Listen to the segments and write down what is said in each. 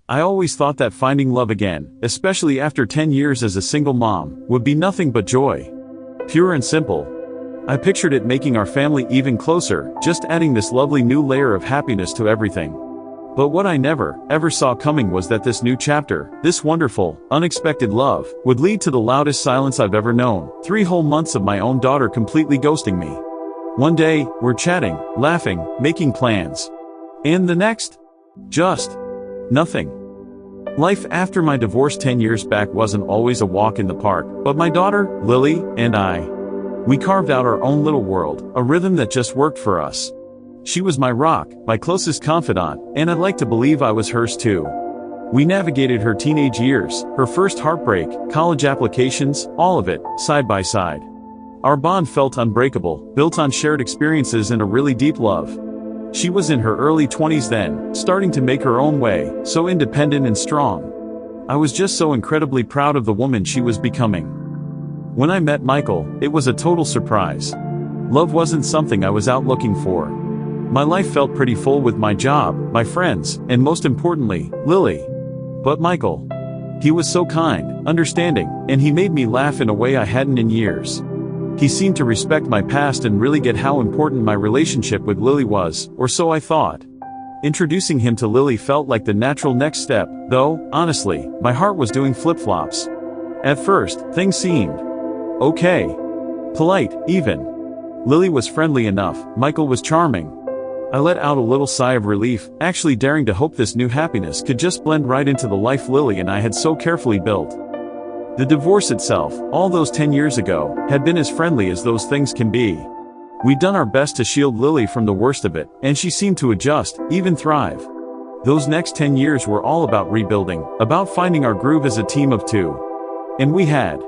I always thought that finding love again, especially after 10 years as a single mom, would be nothing but joy. Pure and simple. I pictured it making our family even closer, just adding this lovely new layer of happiness to everything. But what I never, ever saw coming was that this new chapter, this wonderful, unexpected love, would lead to the loudest silence I've ever known, 3 whole months of my own daughter completely ghosting me. One day, we're chatting, laughing, making plans. And the next? Just nothing. Life after my divorce 10 years back wasn't always a walk in the park, but my daughter, Lily, and we carved out our own little world, a rhythm that just worked for us. She was my rock, my closest confidant, and I'd like to believe I was hers too. We navigated her teenage years, her first heartbreak, college applications, all of it, side by side. Our bond felt unbreakable, built on shared experiences and a really deep love. She was in her early 20s then, starting to make her own way, so independent and strong. I was just so incredibly proud of the woman she was becoming. When I met Michael, it was a total surprise. Love wasn't something I was out looking for. My life felt pretty full with my job, my friends, and most importantly, Lily. But Michael. He was so kind, understanding, and he made me laugh in a way I hadn't in years. He seemed to respect my past and really get how important my relationship with Lily was, or so I thought. Introducing him to Lily felt like the natural next step, though, honestly, my heart was doing flip-flops. At first, things seemed okay. Polite, even. Lily was friendly enough, Michael was charming. I let out a little sigh of relief, actually daring to hope this new happiness could just blend right into the life Lily and I had so carefully built. The divorce itself, all those 10 years ago, had been as friendly as those things can be. We'd done our best to shield Lily from the worst of it, and she seemed to adjust, even thrive. Those next 10 years were all about rebuilding, about finding our groove as a team of 2. And we had.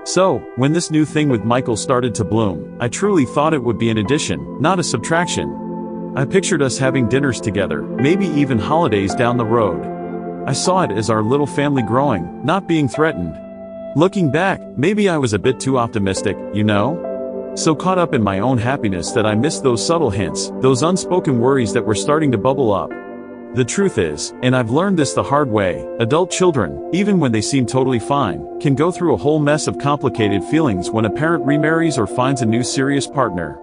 So, when this new thing with Michael started to bloom, I truly thought it would be an addition, not a subtraction. I pictured us having dinners together, maybe even holidays down the road. I saw it as our little family growing, not being threatened. Looking back, maybe I was a bit too optimistic, So caught up in my own happiness that I missed those subtle hints, those unspoken worries that were starting to bubble up. The truth is, and I've learned this the hard way, adult children, even when they seem totally fine, can go through a whole mess of complicated feelings when a parent remarries or finds a new serious partner.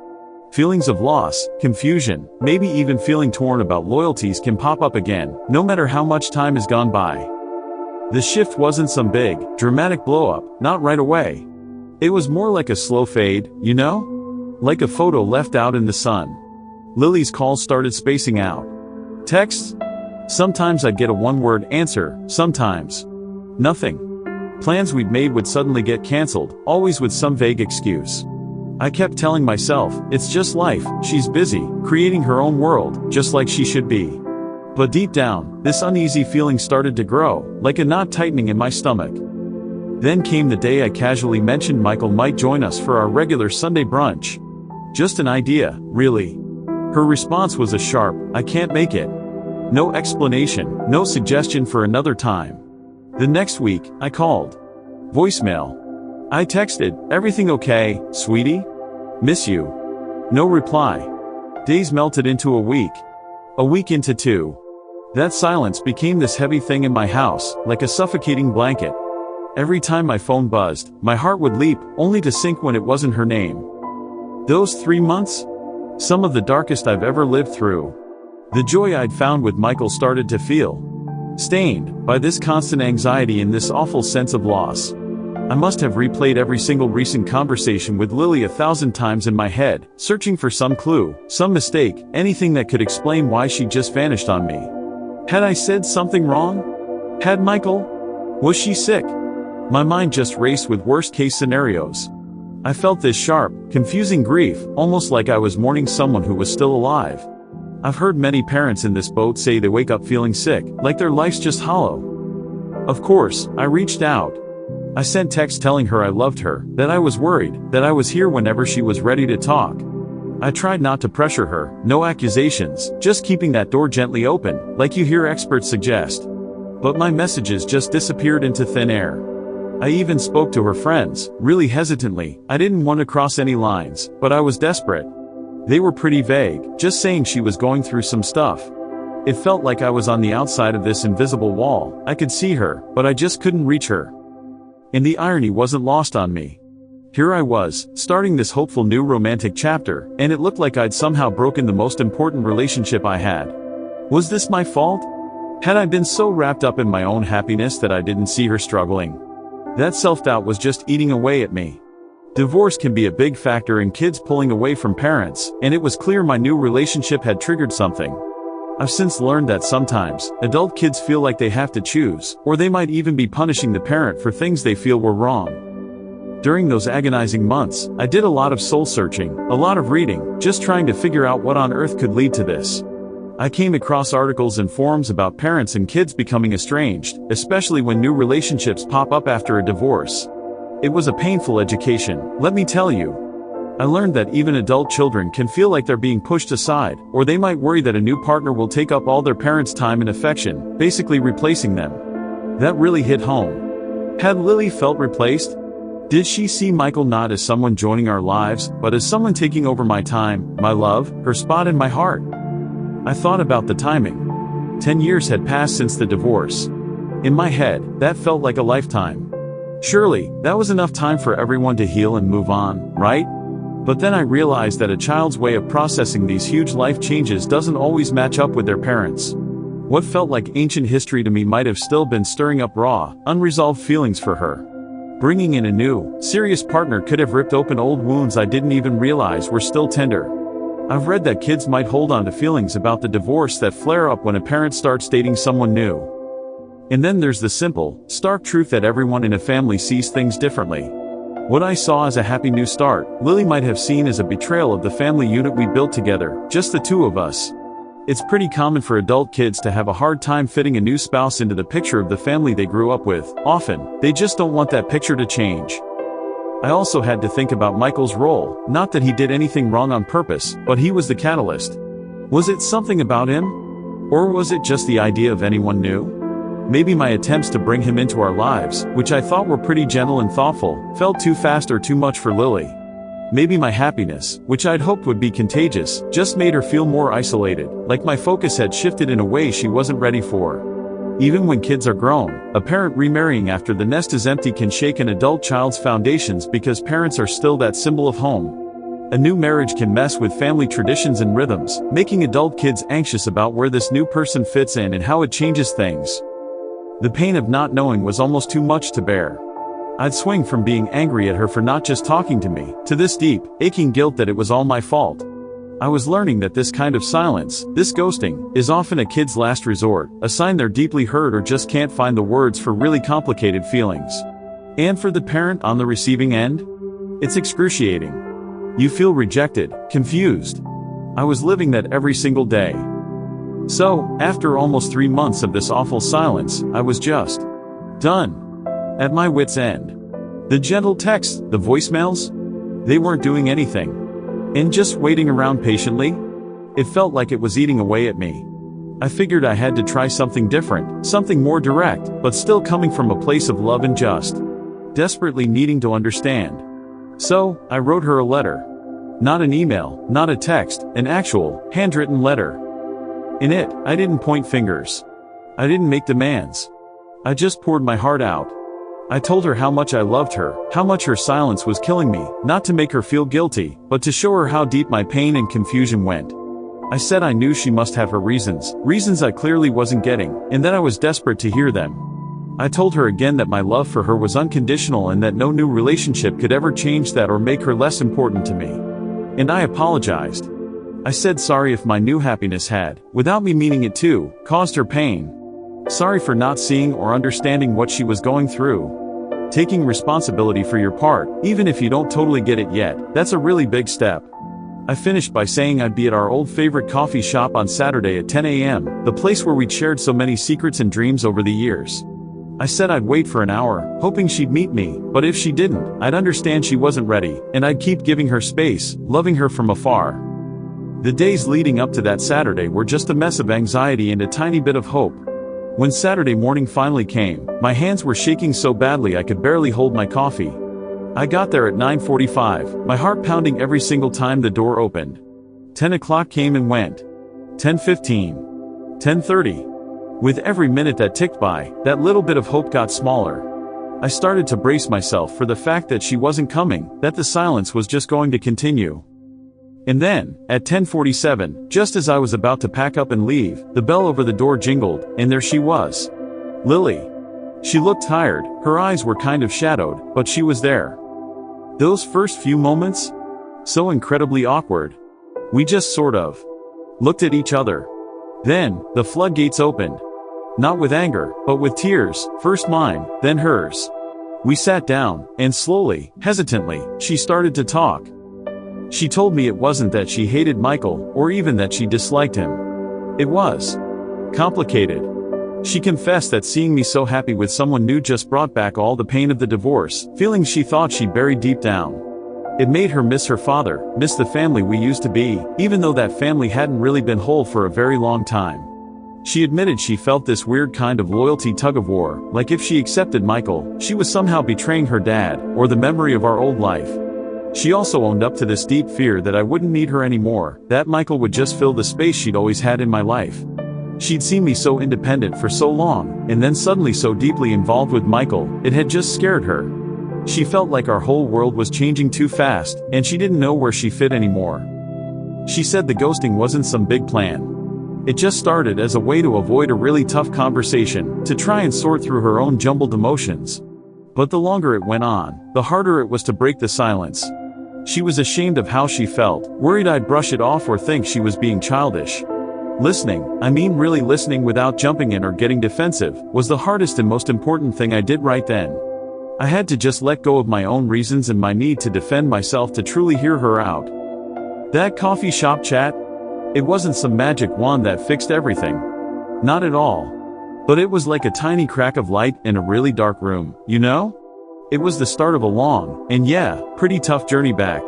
Feelings of loss, confusion, maybe even feeling torn about loyalties can pop up again, no matter how much time has gone by. The shift wasn't some big, dramatic blow-up, not right away. It was more like a slow fade, Like a photo left out in the sun. Lily's calls started spacing out. Texts? Sometimes I'd get a one-word answer, sometimes nothing. Plans we'd made would suddenly get canceled, always with some vague excuse. I kept telling myself, it's just life, she's busy, creating her own world, just like she should be. But deep down, this uneasy feeling started to grow, like a knot tightening in my stomach. Then came the day I casually mentioned Michael might join us for our regular Sunday brunch. Just an idea, really. Her response was a sharp, I can't make it. No explanation, no suggestion for another time. The next week, I called. Voicemail. I texted, everything okay, sweetie? Miss you. No reply. Days melted into a week into 2. That silence became this heavy thing in my house, like a suffocating blanket. Every time my phone buzzed, my heart would leap, only to sink when it wasn't her name. Those 3 months? Some of the darkest I've ever lived through. The joy I'd found with Michael started to feel stained by this constant anxiety and this awful sense of loss. I must have replayed every single recent conversation with Lily 1,000 times in my head, searching for some clue, some mistake, anything that could explain why she just vanished on me. Had I said something wrong? Had Michael? Was she sick? My mind just raced with worst-case scenarios. I felt this sharp, confusing grief, almost like I was mourning someone who was still alive. I've heard many parents in this boat say they wake up feeling sick, like their life's just hollow. Of course, I reached out. I sent texts telling her I loved her, that I was worried, that I was here whenever she was ready to talk. I tried not to pressure her, no accusations, just keeping that door gently open, like you hear experts suggest. But my messages just disappeared into thin air. I even spoke to her friends, really hesitantly. I didn't want to cross any lines, but I was desperate. They were pretty vague, just saying she was going through some stuff. It felt like I was on the outside of this invisible wall. I could see her, but I just couldn't reach her. And the irony wasn't lost on me. Here I was, starting this hopeful new romantic chapter, and it looked like I'd somehow broken the most important relationship I had. Was this my fault? Had I been so wrapped up in my own happiness that I didn't see her struggling? That self-doubt was just eating away at me. Divorce can be a big factor in kids pulling away from parents, and it was clear my new relationship had triggered something. I've since learned that sometimes, adult kids feel like they have to choose, or they might even be punishing the parent for things they feel were wrong. During those agonizing months, I did a lot of soul-searching, a lot of reading, just trying to figure out what on earth could lead to this. I came across articles and forums about parents and kids becoming estranged, especially when new relationships pop up after a divorce. It was a painful education, let me tell you. I learned that even adult children can feel like they're being pushed aside, or they might worry that a new partner will take up all their parents' time and affection, basically replacing them. That really hit home. Had Lily felt replaced? Did she see Michael not as someone joining our lives, but as someone taking over my time, my love, her spot in my heart? I thought about the timing. 10 years had passed since the divorce. In my head, that felt like a lifetime. Surely, that was enough time for everyone to heal and move on, right? But then I realized that a child's way of processing these huge life changes doesn't always match up with their parents'. What felt like ancient history to me might have still been stirring up raw, unresolved feelings for her. Bringing in a new, serious partner could have ripped open old wounds I didn't even realize were still tender. I've read that kids might hold on to feelings about the divorce that flare up when a parent starts dating someone new. And then there's the simple, stark truth that everyone in a family sees things differently. What I saw as a happy new start, Lily might have seen as a betrayal of the family unit we built together, just the two of us. It's pretty common for adult kids to have a hard time fitting a new spouse into the picture of the family they grew up with. Often, they just don't want that picture to change. I also had to think about Michael's role, not that he did anything wrong on purpose, but he was the catalyst. Was it something about him? Or was it just the idea of anyone new? Maybe my attempts to bring him into our lives, which I thought were pretty gentle and thoughtful, felt too fast or too much for Lily. Maybe my happiness, which I'd hoped would be contagious, just made her feel more isolated, like my focus had shifted in a way she wasn't ready for. Even when kids are grown, a parent remarrying after the nest is empty can shake an adult child's foundations because parents are still that symbol of home. A new marriage can mess with family traditions and rhythms, making adult kids anxious about where this new person fits in and how it changes things. The pain of not knowing was almost too much to bear. I'd swing from being angry at her for not just talking to me, to this deep, aching guilt that it was all my fault. I was learning that this kind of silence, this ghosting, is often a kid's last resort, a sign they're deeply hurt or just can't find the words for really complicated feelings. And for the parent on the receiving end? It's excruciating. You feel rejected, confused. I was living that every single day. So, after almost 3 months of this awful silence, I was just done. At my wit's end. The gentle texts, the voicemails? They weren't doing anything. And just waiting around patiently? It felt like it was eating away at me. I figured I had to try something different, something more direct, but still coming from a place of love and just desperately needing to understand. So, I wrote her a letter. Not an email, not a text, an actual, handwritten letter. In it, I didn't point fingers. I didn't make demands. I just poured my heart out. I told her how much I loved her, how much her silence was killing me, not to make her feel guilty, but to show her how deep my pain and confusion went. I said I knew she must have her reasons, reasons I clearly wasn't getting, and that I was desperate to hear them. I told her again that my love for her was unconditional and that no new relationship could ever change that or make her less important to me. And I apologized. I said sorry if my new happiness had, without me meaning it to, caused her pain. Sorry for not seeing or understanding what she was going through. Taking responsibility for your part, even if you don't totally get it yet, that's a really big step. I finished by saying I'd be at our old favorite coffee shop on Saturday at 10 a.m., the place where we'd shared so many secrets and dreams over the years. I said I'd wait for an hour, hoping she'd meet me, but if she didn't, I'd understand she wasn't ready, and I'd keep giving her space, loving her from afar. The days leading up to that Saturday were just a mess of anxiety and a tiny bit of hope. When Saturday morning finally came, my hands were shaking so badly I could barely hold my coffee. I got there at 9:45, my heart pounding every single time the door opened. 10 o'clock came and went. 10:15. 10:30. With every minute that ticked by, that little bit of hope got smaller. I started to brace myself for the fact that she wasn't coming, that the silence was just going to continue. And then, at 10:47, just as I was about to pack up and leave, the bell over the door jingled, and there she was. Lily. She looked tired, her eyes were kind of shadowed, but she was there. Those first few moments? So incredibly awkward. We just sort of looked at each other. Then, the floodgates opened. Not with anger, but with tears, first mine, then hers. We sat down, and slowly, hesitantly, she started to talk. She told me it wasn't that she hated Michael, or even that she disliked him. It was complicated. She confessed that seeing me so happy with someone new just brought back all the pain of the divorce, feelings she thought she buried deep down. It made her miss her father, miss the family we used to be, even though that family hadn't really been whole for a very long time. She admitted she felt this weird kind of loyalty tug-of-war, like if she accepted Michael, she was somehow betraying her dad, or the memory of our old life. She also owned up to this deep fear that I wouldn't need her anymore, that Michael would just fill the space she'd always had in my life. She'd seen me so independent for so long, and then suddenly so deeply involved with Michael, it had just scared her. She felt like our whole world was changing too fast, and she didn't know where she fit anymore. She said the ghosting wasn't some big plan. It just started as a way to avoid a really tough conversation, to try and sort through her own jumbled emotions. But the longer it went on, the harder it was to break the silence. She was ashamed of how she felt, worried I'd brush it off or think she was being childish. Listening, I mean really listening without jumping in or getting defensive, was the hardest and most important thing I did right then. I had to just let go of my own reasons and my need to defend myself to truly hear her out. That coffee shop chat? It wasn't some magic wand that fixed everything. Not at all. But it was like a tiny crack of light in a really dark room, you know? It was the start of a long, and yeah, pretty tough journey back.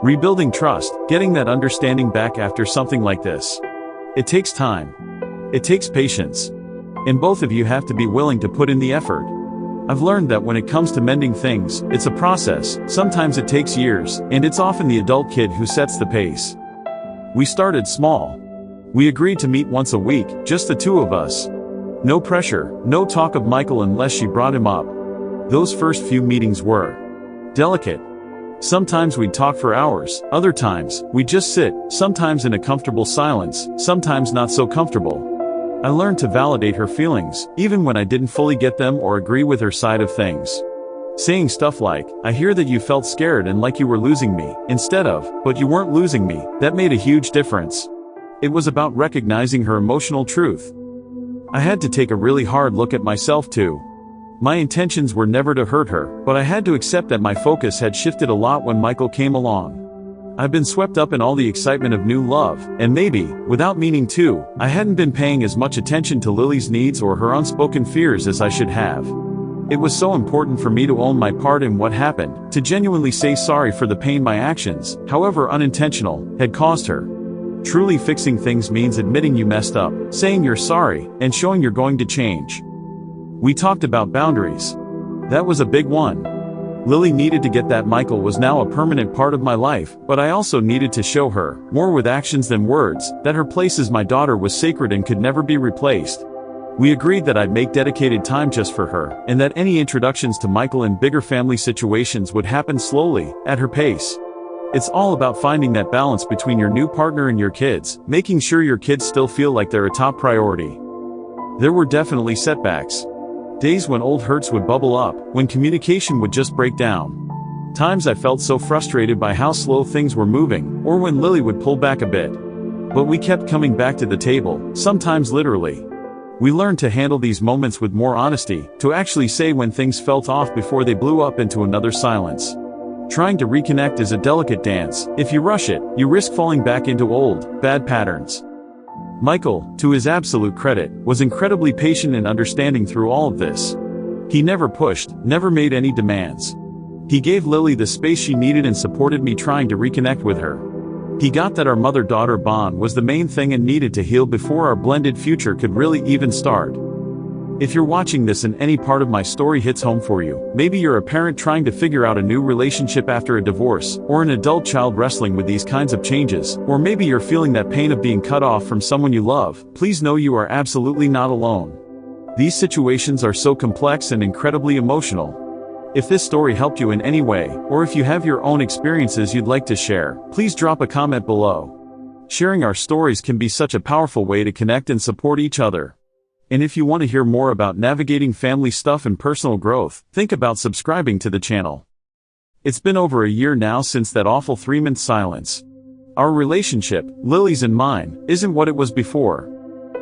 Rebuilding trust, getting that understanding back after something like this. It takes time. It takes patience. And both of you have to be willing to put in the effort. I've learned that when it comes to mending things, it's a process, sometimes it takes years, and it's often the adult kid who sets the pace. We started small. We agreed to meet once a week, just the two of us. No pressure, no talk of Michael unless she brought him up. Those first few meetings were delicate. Sometimes we'd talk for hours, other times, we'd just sit, sometimes in a comfortable silence, sometimes not so comfortable. I learned to validate her feelings, even when I didn't fully get them or agree with her side of things. Saying stuff like, I hear that you felt scared and like you were losing me, instead of, but you weren't losing me, that made a huge difference. It was about recognizing her emotional truth. I had to take a really hard look at myself too. My intentions were never to hurt her, but I had to accept that my focus had shifted a lot when Michael came along. I've been swept up in all the excitement of new love, and maybe, without meaning to, I hadn't been paying as much attention to Lily's needs or her unspoken fears as I should have. It was so important for me to own my part in what happened, to genuinely say sorry for the pain my actions, however unintentional, had caused her. Truly fixing things means admitting you messed up, saying you're sorry, and showing you're going to change. We talked about boundaries. That was a big one. Lily needed to get that Michael was now a permanent part of my life, but I also needed to show her, more with actions than words, that her place as my daughter was sacred and could never be replaced. We agreed that I'd make dedicated time just for her, and that any introductions to Michael in bigger family situations would happen slowly, at her pace. It's all about finding that balance between your new partner and your kids, making sure your kids still feel like they're a top priority. There were definitely setbacks. Days when old hurts would bubble up, when communication would just break down. Times I felt so frustrated by how slow things were moving, or when Lily would pull back a bit. But we kept coming back to the table, sometimes literally. We learned to handle these moments with more honesty, to actually say when things felt off before they blew up into another silence. Trying to reconnect is a delicate dance. If you rush it, you risk falling back into old, bad patterns. Michael, to his absolute credit, was incredibly patient and understanding through all of this. He never pushed, never made any demands. He gave Lily the space she needed and supported me trying to reconnect with her. He got that our mother-daughter bond was the main thing and needed to heal before our blended future could really even start. If you're watching this and any part of my story hits home for you, maybe you're a parent trying to figure out a new relationship after a divorce, or an adult child wrestling with these kinds of changes, or maybe you're feeling that pain of being cut off from someone you love, please know you are absolutely not alone. These situations are so complex and incredibly emotional. If this story helped you in any way, or if you have your own experiences you'd like to share, please drop a comment below. Sharing our stories can be such a powerful way to connect and support each other. And if you want to hear more about navigating family stuff and personal growth, think about subscribing to the channel. It's been over a year now since that awful 3-month silence. Our relationship, Lily's and mine, isn't what it was before.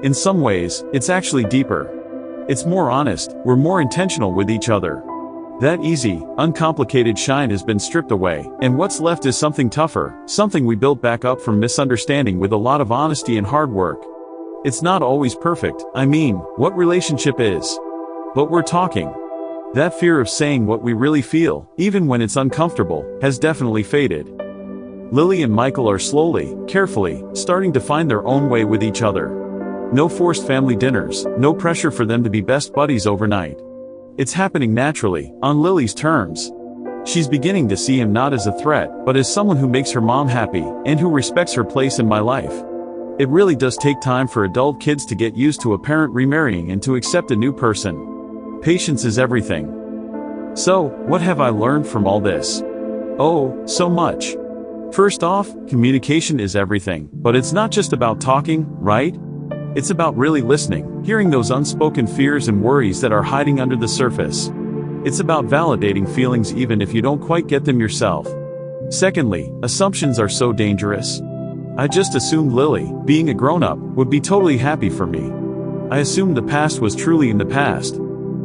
In some ways, it's actually deeper. It's more honest, we're more intentional with each other. That easy, uncomplicated shine has been stripped away, and what's left is something tougher, something we built back up from misunderstanding with a lot of honesty and hard work. It's not always perfect, I mean, what relationship is? But we're talking. That fear of saying what we really feel, even when it's uncomfortable, has definitely faded. Lily and Michael are slowly, carefully, starting to find their own way with each other. No forced family dinners, no pressure for them to be best buddies overnight. It's happening naturally, on Lily's terms. She's beginning to see him not as a threat, but as someone who makes her mom happy, and who respects her place in my life. It really does take time for adult kids to get used to a parent remarrying and to accept a new person. Patience is everything. So, what have I learned from all this? Oh, so much. First off, communication is everything, but it's not just about talking, right? It's about really listening, hearing those unspoken fears and worries that are hiding under the surface. It's about validating feelings even if you don't quite get them yourself. Secondly, assumptions are so dangerous. I just assumed Lily, being a grown-up, would be totally happy for me. I assumed the past was truly in the past.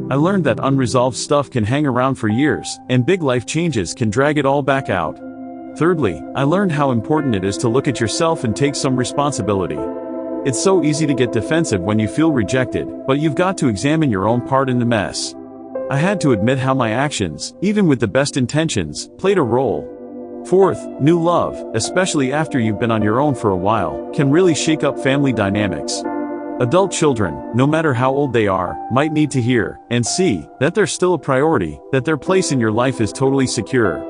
I learned that unresolved stuff can hang around for years, and big life changes can drag it all back out. Thirdly, I learned how important it is to look at yourself and take some responsibility. It's so easy to get defensive when you feel rejected, but you've got to examine your own part in the mess. I had to admit how my actions, even with the best intentions, played a role. Fourth, new love, especially after you've been on your own for a while, can really shake up family dynamics. Adult children, no matter how old they are, might need to hear and see that they're still a priority, that their place in your life is totally secure.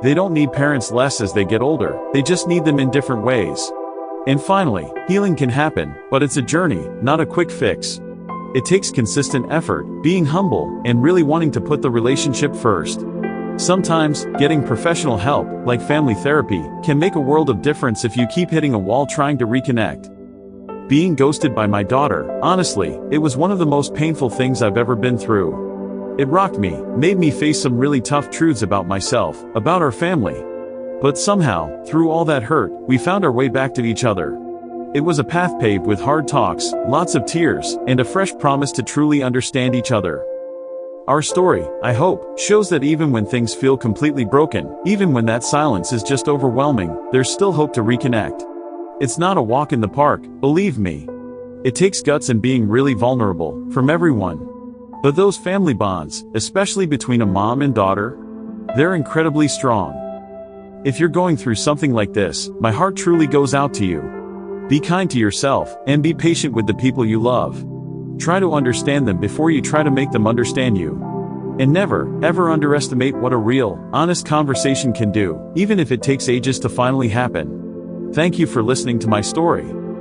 They don't need parents less as they get older, they just need them in different ways. And finally, healing can happen, but it's a journey, not a quick fix. It takes consistent effort, being humble, and really wanting to put the relationship first. Sometimes, getting professional help, like family therapy, can make a world of difference if you keep hitting a wall trying to reconnect. Being ghosted by my daughter, honestly, it was one of the most painful things I've ever been through. It rocked me, made me face some really tough truths about myself, about our family. But somehow, through all that hurt, we found our way back to each other. It was a path paved with hard talks, lots of tears, and a fresh promise to truly understand each other. Our story, I hope, shows that even when things feel completely broken, even when that silence is just overwhelming, there's still hope to reconnect. It's not a walk in the park, believe me. It takes guts and being really vulnerable, from everyone. But those family bonds, especially between a mom and daughter, they're incredibly strong. If you're going through something like this, my heart truly goes out to you. Be kind to yourself, and be patient with the people you love. Try to understand them before you try to make them understand you. And never, ever underestimate what a real, honest conversation can do, even if it takes ages to finally happen. Thank you for listening to my story.